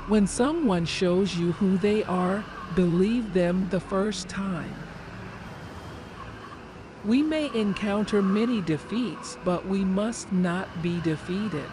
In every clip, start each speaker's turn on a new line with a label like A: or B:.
A: When someone shows you who they are, believe them the first time. We may encounter many defeats, but we must not be defeated.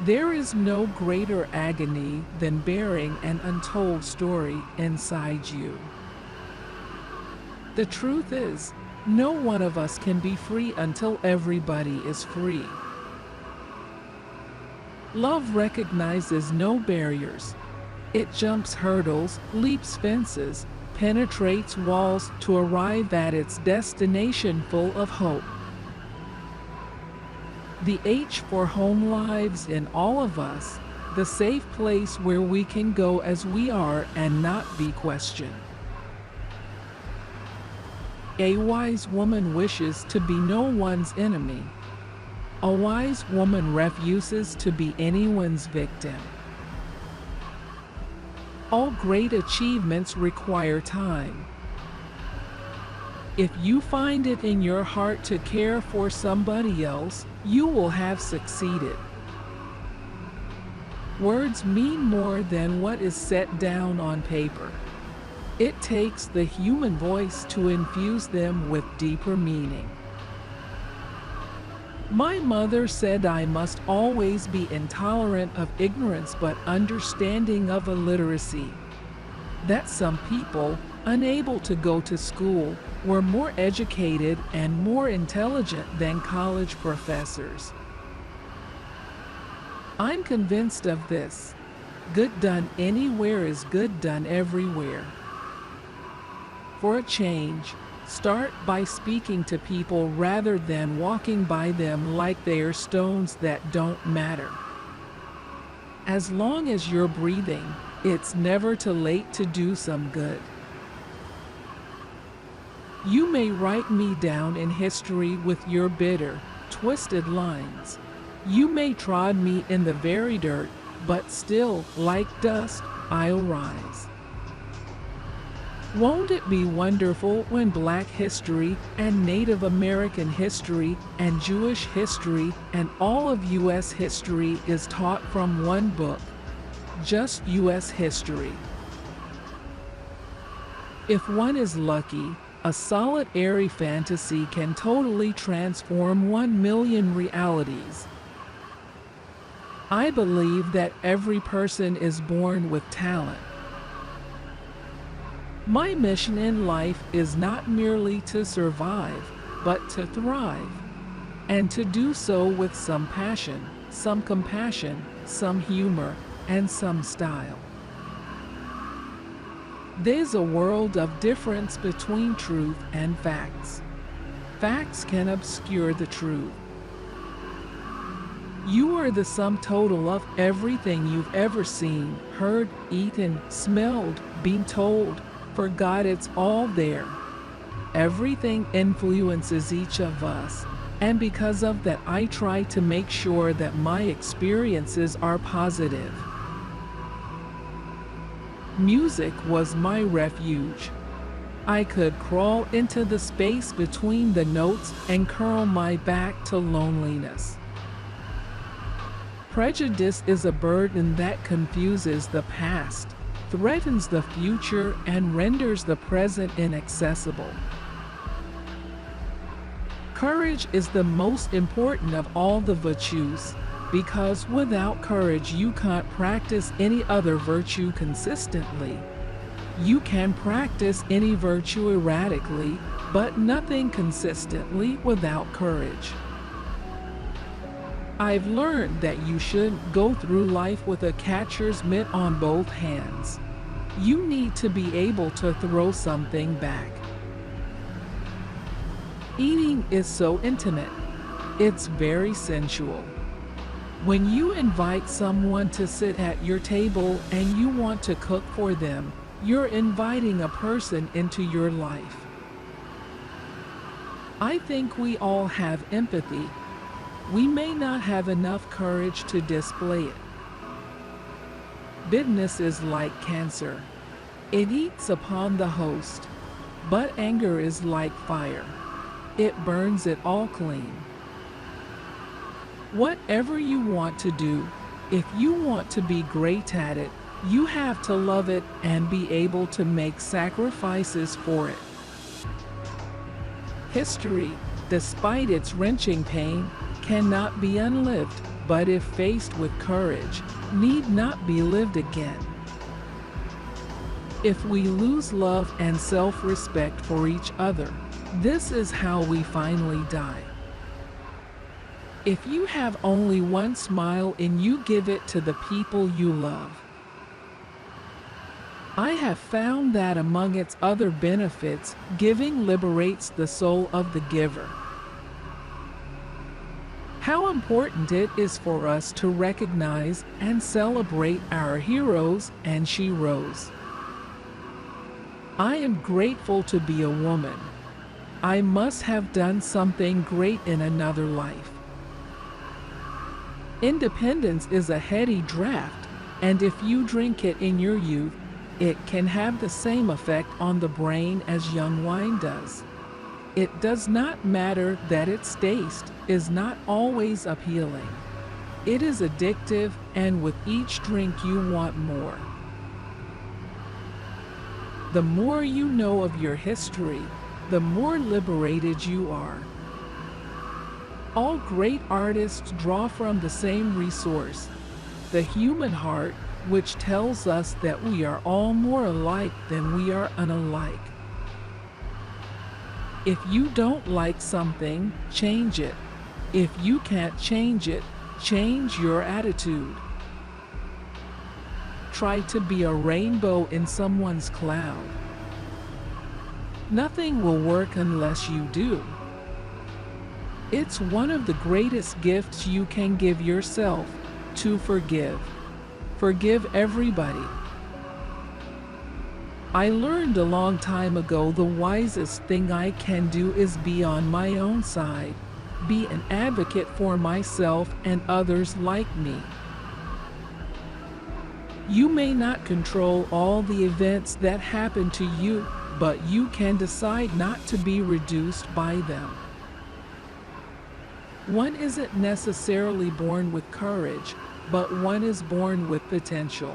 A: There is no greater agony than bearing an untold story inside you. The truth is, no one of us can be free until everybody is free. Love recognizes no barriers. It jumps hurdles, leaps fences, penetrates walls to arrive at its destination full of hope. The H for home lives in all of us, the safe place where we can go as we are and not be questioned. A wise woman wishes to be no one's enemy. A wise woman refuses to be anyone's victim. All great achievements require time. If you find it in your heart to care for somebody else, you will have succeeded. Words mean more than what is set down on paper. It takes the human voice to infuse them with deeper meaning. My mother said I must always be intolerant of ignorance but understanding of illiteracy. That some people, unable to go to school, were more educated and more intelligent than college professors. I'm convinced of this. Good done anywhere is good done everywhere. For a change, start by speaking to people rather than walking by them like they're stones that don't matter. As long as you're breathing, it's never too late to do some good. You may write me down in history with your bitter, twisted lines. You may trod me in the very dirt, but still, like dust, I'll rise. Won't it be wonderful when Black history and Native American history and Jewish history and all of U.S. history is taught from one book? Just U.S. history. If one is lucky, a solid airy fantasy can totally transform 1 million realities. I believe that every person is born with talent. My mission in life is not merely to survive, but to thrive, and to do so with some passion, some compassion, some humor, and some style. There's a world of difference between truth and facts. Facts can obscure the truth. You are the sum total of everything you've ever seen, heard, eaten, smelled, been told. For God, it's all there. Everything influences each of us, and because of that, I try to make sure that my experiences are positive. Music was my refuge. I could crawl into the space between the notes and curl my back to loneliness. Prejudice is a burden that confuses the past, threatens the future, and renders the present inaccessible. Courage is the most important of all the virtues, because without courage you can't practice any other virtue consistently. You can practice any virtue erratically, but nothing consistently without courage. I've learned that you shouldn't go through life with a catcher's mitt on both hands. You need to be able to throw something back. Eating is so intimate. It's very sensual. When you invite someone to sit at your table and you want to cook for them, you're inviting a person into your life. I think we all have empathy. We may not have enough courage to display it. Bitterness is like cancer. It eats upon the host. But anger is like fire. It burns it all clean. Whatever you want to do, If you want to be great at it, you have to love it and be able to make sacrifices for it. History, despite its wrenching pain, cannot be unlived, but if faced with courage, need not be lived again. If we lose love and self-respect for each other, this is how we finally die. If you have only one smile and you give it to the people you love. I have found that among its other benefits, giving liberates the soul of the giver. How important it is for us to recognize and celebrate our heroes and sheroes. I am grateful to be a woman. I must have done something great in another life. Independence is a heady draft, and if you drink it in your youth, it can have the same effect on the brain as young wine does. It does not matter that its taste is not always appealing. It is addictive, and with each drink you want more. The more you know of your history, the more liberated you are. All great artists draw from the same resource, the human heart, which tells us that we are all more alike than we are unalike. If you don't like something, change it. If you can't change it, change your attitude. Try to be a rainbow in someone's cloud. Nothing will work unless you do. It's one of the greatest gifts you can give yourself, to forgive. Forgive everybody. I learned a long time ago the wisest thing I can do is be on my own side, be an advocate for myself and others like me. You may not control all the events that happen to you, but you can decide not to be reduced by them. One isn't necessarily born with courage, but one is born with potential.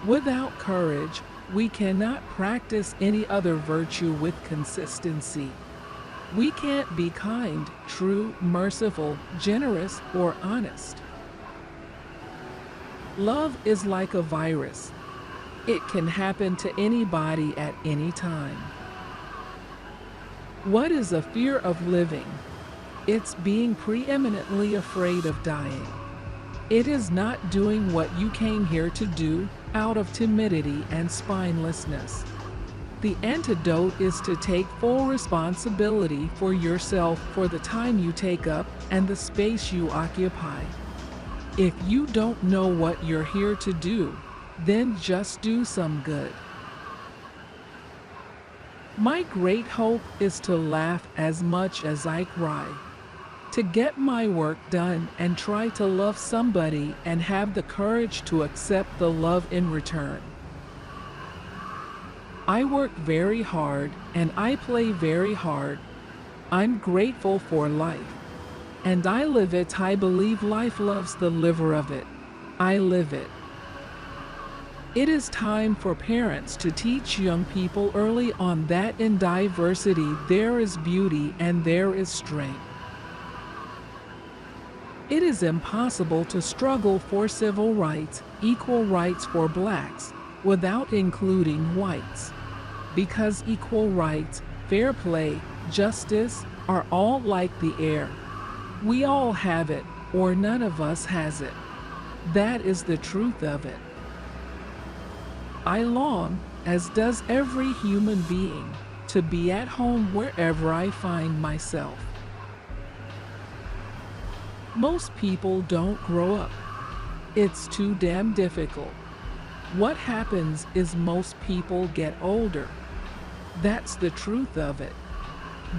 A: Without courage, we cannot practice any other virtue with consistency. We can't be kind, true, merciful, generous, or honest. Love is like a virus. It can happen to anybody at any time. What is a fear of living? It's being preeminently afraid of dying. It is not doing what you came here to do, out of timidity and spinelessness. The antidote is to take full responsibility for yourself for the time you take up and the space you occupy. If you don't know what you're here to do, then just do some good. My great hope is to laugh as much as I cry. To get my work done and try to love somebody and have the courage to accept the love in return. I work very hard and I play very hard. I'm grateful for life. And I live it. I believe life loves the liver of it. I live it. It is time for parents to teach young people early on that in diversity there is beauty and there is strength. It is impossible to struggle for civil rights, equal rights for blacks, without including whites. Because equal rights, fair play, justice, are all like the air. We all have it, or none of us has it. That is the truth of it. I long, as does every human being, to be at home wherever I find myself. Most people don't grow up. It's too damn difficult. What happens is most people get older. That's the truth of it.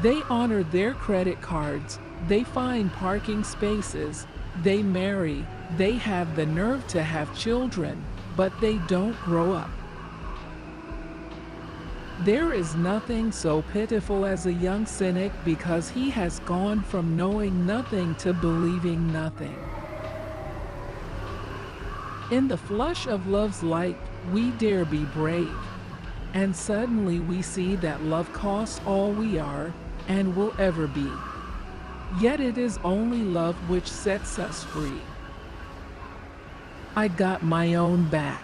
A: They honor their credit cards, they find parking spaces, they marry, they have the nerve to have children, but they don't grow up. There is nothing so pitiful as a young cynic because he has gone from knowing nothing to believing nothing. In the flush of love's light, we dare be brave. And suddenly we see that love costs all we are and will ever be. Yet it is only love which sets us free. I got my own back.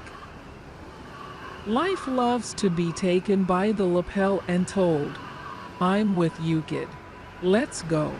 A: Life loves to be taken by the lapel and told, I'm with you, kid. Let's go.